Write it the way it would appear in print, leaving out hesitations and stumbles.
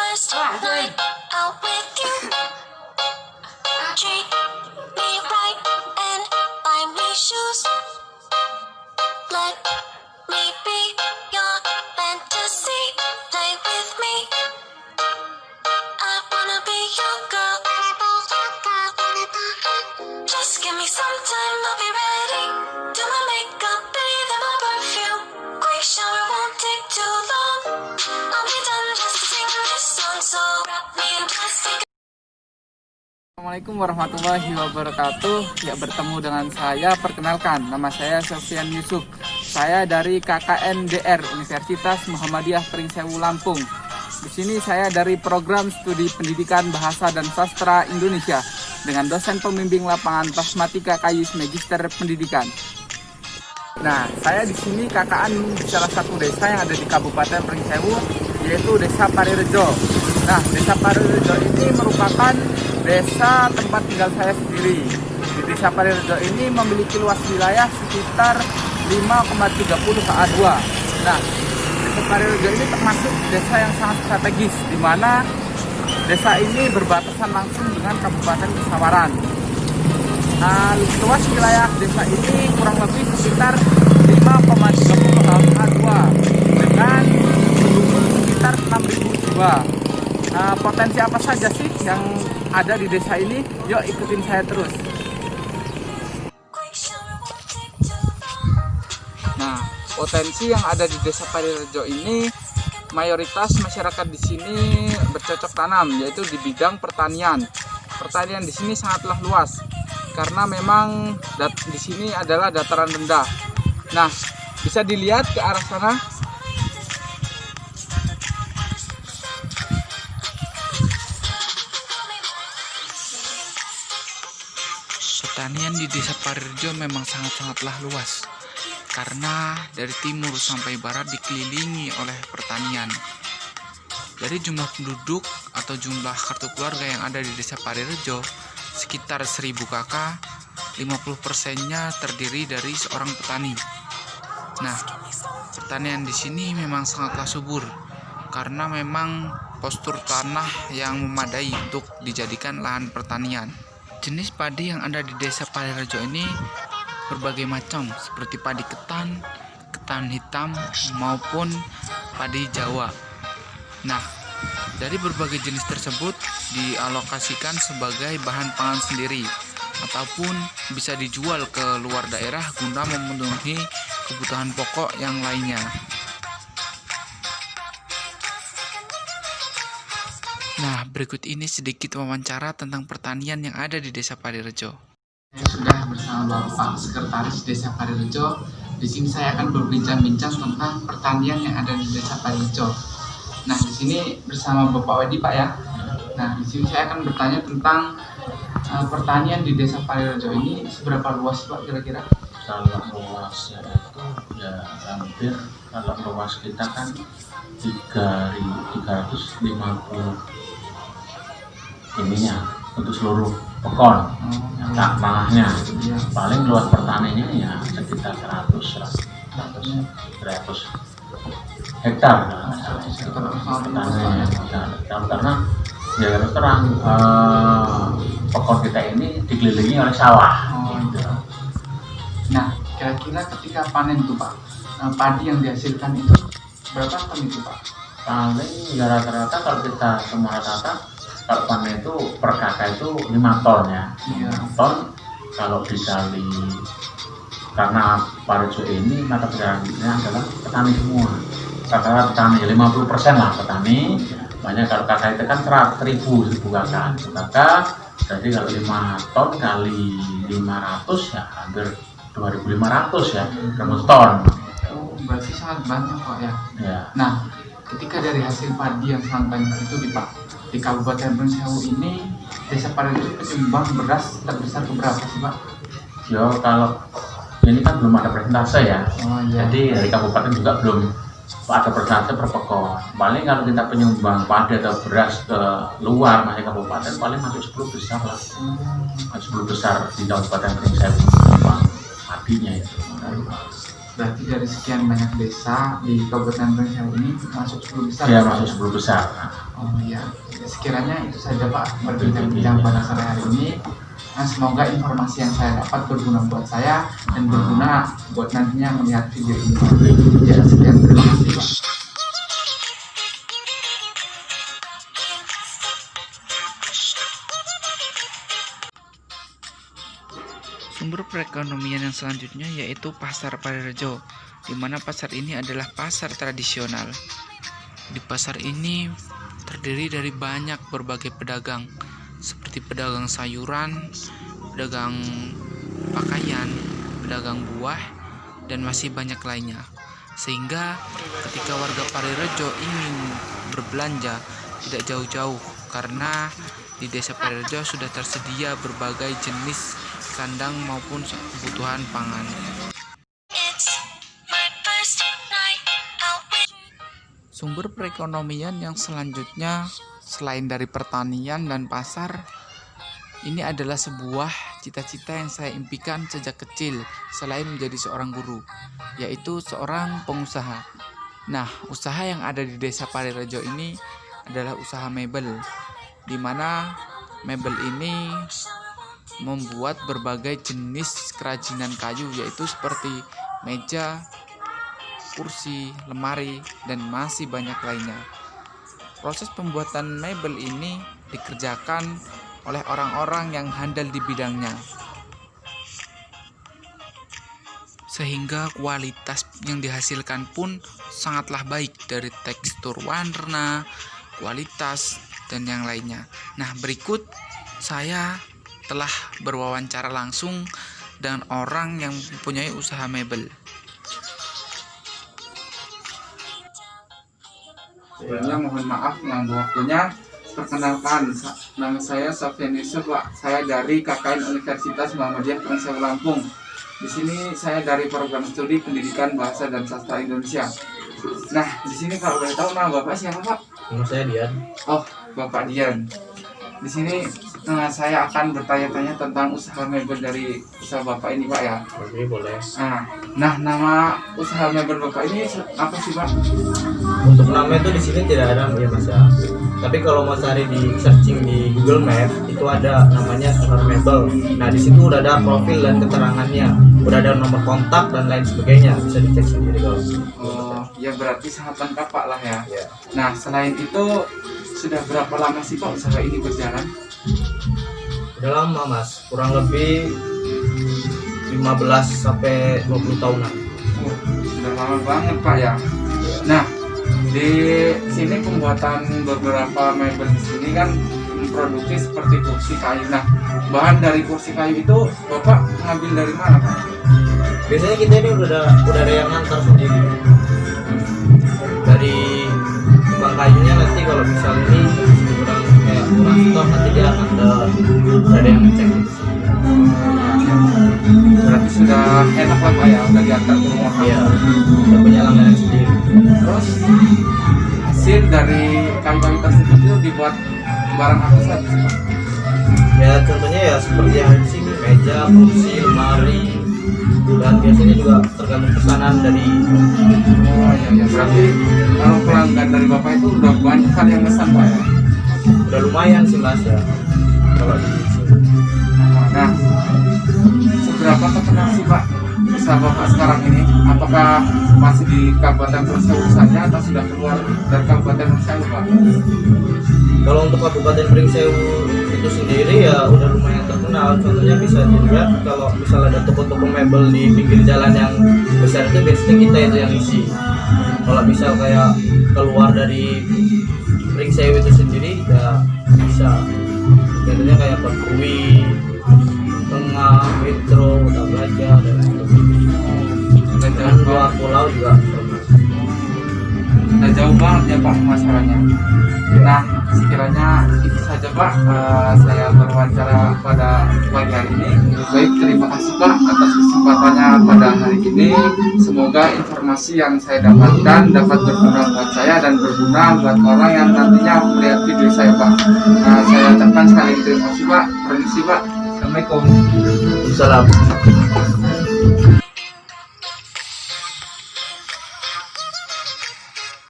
first night out with you. Treat me right and buy me shoes. Let me be your fantasy. Play with me. I wanna be your girl. Just give me some time, I'll be ready. Do my makeup, bathe in my perfume. Quick shower won't take too long. I'll be done just to sing this song. So wrap me in plastic. Assalamualaikum warahmatullahi wabarakatuh. Ya, bertemu dengan saya. Perkenalkan, nama saya Sofyan Yusuf. Saya dari KKNDR Universitas Muhammadiyah Pringsewu Lampung. Di sini saya dari program studi pendidikan bahasa dan sastra Indonesia dengan dosen pembimbing lapangan Prasmatika Kayus Magister Pendidikan. Nah, saya di sini KKN di salah satu desa yang ada di Kabupaten Pringsewu, yaitu Desa Parirejo. Nah, Desa Parirejo ini merupakan desa tempat tinggal saya sendiri. Di Desa Parirejo ini memiliki luas wilayah sekitar 5,30 ha2. Nah, Desa Parirejo ini termasuk desa yang sangat strategis, di mana desa ini berbatasan langsung dengan Kabupaten Pesawaran. Luas wilayah desa ini kurang lebih sekitar 5,30 ha2 dengan penduduk sekitar 6.000 jiwa. Potensi apa saja sih yang ada di desa ini? Yuk ikutin saya terus. Nah, potensi yang ada di Desa Parirejo ini, mayoritas masyarakat di sini bercocok tanam, yaitu di bidang pertanian. Pertanian di sini sangatlah luas karena memang di sini adalah dataran rendah. Nah, bisa dilihat ke arah sana. Pertanian di Desa Parirejo memang sangat-sangatlah luas, karena dari timur sampai barat dikelilingi oleh pertanian. Dari jumlah penduduk atau jumlah kartu keluarga yang ada di Desa Parirejo, sekitar 1000 kakak, 50%-nya terdiri dari seorang petani. Nah, pertanian di sini memang sangatlah subur, karena memang postur tanah yang memadai untuk dijadikan lahan pertanian. Jenis padi yang ada di Desa Parirejo ini berbagai macam, seperti padi ketan, ketan hitam, maupun padi Jawa. Nah, dari berbagai jenis tersebut dialokasikan sebagai bahan pangan sendiri, ataupun bisa dijual ke luar daerah guna memenuhi kebutuhan pokok yang lainnya. Nah, berikut ini sedikit wawancara tentang pertanian yang ada di Desa Parirejo. Saya sudah bersama Bapak Sekretaris Desa Parirejo. Di sini saya akan berbincang-bincang tentang pertanian yang ada di Desa Parirejo. Nah, di sini bersama Bapak Wedi, Pak, ya. Nah, di sini saya akan bertanya tentang pertanian di Desa Parirejo ini seberapa luas, Pak, kira-kira? Kalau luasnya itu ya hampir, kalau luas kita kan 3.350 ininya untuk seluruh pekon, tanahnya. Paling luas pertaniannya ya sekitar 100 hektar pertaniannya. Karena ya terus terang pekon kita ini dikelilingi oleh sawah. Gitu. Nah, kira-kira ketika panen itu, Pak, padi yang dihasilkan itu berapa ton itu, Pak? Paling ya rata-rata kalau kita semua rata-rata kalau panen itu per kakak itu 5 ton ya. 5 ton kalau dikali, karena Parirejo ini mata pencahariannya adalah petani semua. Rata-rata petani 50% lah petani. Banyak kalau kakak itu kan 1.000 kakak. Jadi kalau 5 ton kali 500 ya hampir 2.500 ya, 1 ton. Oh, berarti sangat banyak, Pak, ya. Ya. Nah, ketika dari hasil padi yang sangat banyak itu di Kabupaten Pringsewu ini, Desa Parirejo penyumbang beras terbesar keberapa sih, Pak? Yo, kalau ini kan belum ada persentase ya. Oh, iya. Jadi dari kabupaten juga belum ada persentase per pekon. Paling kalau kita penyumbang padi atau beras ke luar masih kabupaten paling masuk 10 besar lah. Masuk 10 besar di Kabupaten Pringsewu padinya itu. Berarti dari sekian banyak desa di Kabupaten Pringsewu ini masuk 10 besar? Ya, masuk 10 besar. Nah, Oh iya, sekiranya itu saja Pak berbincang-bincang pada sore hari ini. Nah, semoga informasi yang saya dapat berguna buat saya dan berguna buat nantinya melihat video ini. Ya, sekian, terima kasih Pak. Sumber perekonomian yang selanjutnya yaitu Pasar Parirejo, di mana pasar ini adalah pasar tradisional. Di pasar ini terdiri dari banyak berbagai pedagang, seperti pedagang sayuran, pedagang pakaian, pedagang buah, dan masih banyak lainnya. Sehingga ketika warga Parirejo ingin berbelanja tidak jauh-jauh, karena di desa Parirejo sudah tersedia berbagai jenis sandang maupun kebutuhan pangan. It's my first night out with Sumber perekonomian yang selanjutnya selain dari pertanian dan pasar, ini adalah sebuah cita-cita yang saya impikan sejak kecil selain menjadi seorang guru, yaitu seorang pengusaha. Nah, usaha yang ada di desa Parirejo ini adalah usaha mebel, di mana mebel ini membuat berbagai jenis kerajinan kayu, yaitu seperti meja, kursi, lemari, dan masih banyak lainnya. Proses pembuatan mebel ini dikerjakan oleh orang-orang yang handal di bidangnya, sehingga kualitas yang dihasilkan pun sangatlah baik dari tekstur warna, kualitas, dan yang lainnya. Nah, berikut saya telah berwawancara langsung dengan orang yang mempunyai usaha mebel. Sebelumnya mohon maaf mengganggu waktunya. Perkenalkan, nama saya Sofyan Yusuf, Pak. Saya dari KKN Universitas Muhammadiyah Purwokerto Lampung. Di sini saya dari program studi Pendidikan Bahasa dan Sastra Indonesia. Nah, di sini kalau boleh tahu nama Bapak siapa, Pak? Nama saya Dian. Oh, Bapak Dian. Di sini saya akan bertanya-tanya tentang usaha mebel dari usaha Bapak ini, Pak, ya. Oke, boleh. Nah, nama usaha mebel Bapak ini apa sih, Pak? Untuk nama itu di sini tidak ada ya Mas ya. Tapi kalau mau cari di searching di Google Map itu ada namanya Usaha Mebel. Nah, di situ udah ada profil dan keterangannya, udah ada nomor kontak dan lain sebagainya, bisa dicek sendiri kalau. Oh, ya berarti sangat lengkap, Pak, lah ya. Ya. Nah, selain itu sudah berapa lama sih, Pak, usaha ini berjalan? Udah lama Mas, kurang lebih 15 sampai 20 tahunan. Oh, sudah lama banget, Pak, ya. Nah, di sini pembuatan beberapa mebel di sini kan memproduksi seperti kursi kayu. Nah, bahan dari kursi kayu itu Bapak ngambil dari mana, Pak? Biasanya kita ini udah ada yang ngantar sendiri. Dari tukang kayunya nanti kalau misalnya ini kurang stok nanti dia akan ada yang ngecek. Berarti sudah enak lah, Pak, ya, udah diantar ke rumah. Iya, udah punya langganan sendiri. Terus hasil dari kayu-kayu tersebut itu dibuat barang apa saja sih, Pak? Ya contohnya ya seperti yang ada di sini, meja, kursi, lemari, dan biasanya juga tergantung pesanan dari. Oh iya, berarti kalau pelanggan dari Bapak itu udah banyak kan yang pesan, Pak, ya? Udah lumayan sih Mas ya kalau di sini. Nah, seberapa terkenal sih, Pak, usaha Bapak sekarang ini? Apakah masih di Kabupaten Purwokerto saja atau sudah keluar dari Kabupaten Purwokerto, Pak? Kalau untuk Kabupaten Pringsewu itu sendiri ya udah lumayan terkenal. Contohnya bisa dilihat kalau misalnya ada toko-toko mebel di pinggir jalan yang besar itu biasanya kita itu yang isi. Kalau misal kayak keluar dari Pringsewu itu sendiri ya bisa. Biasanya kayak Perkui, Tengah, Metro, Kota Braja dan sebagainya. Dan luar pulau juga pernah. Nah, jauh banget ya, Pak, masalahnya. Nah, sekiranya itu saja, Pak, saya berwawancara pada pagi hari ini. Baik, terima kasih, Pak, atas kesempatannya pada hari ini. Semoga informasi yang saya dapatkan dapat berguna buat saya dan berguna buat orang yang nantinya melihat video saya, Pak. Saya ucapkan sekali lagi terima kasih, Pak. Permisi, Pak. Assalamualaikum. Assalamualaikum.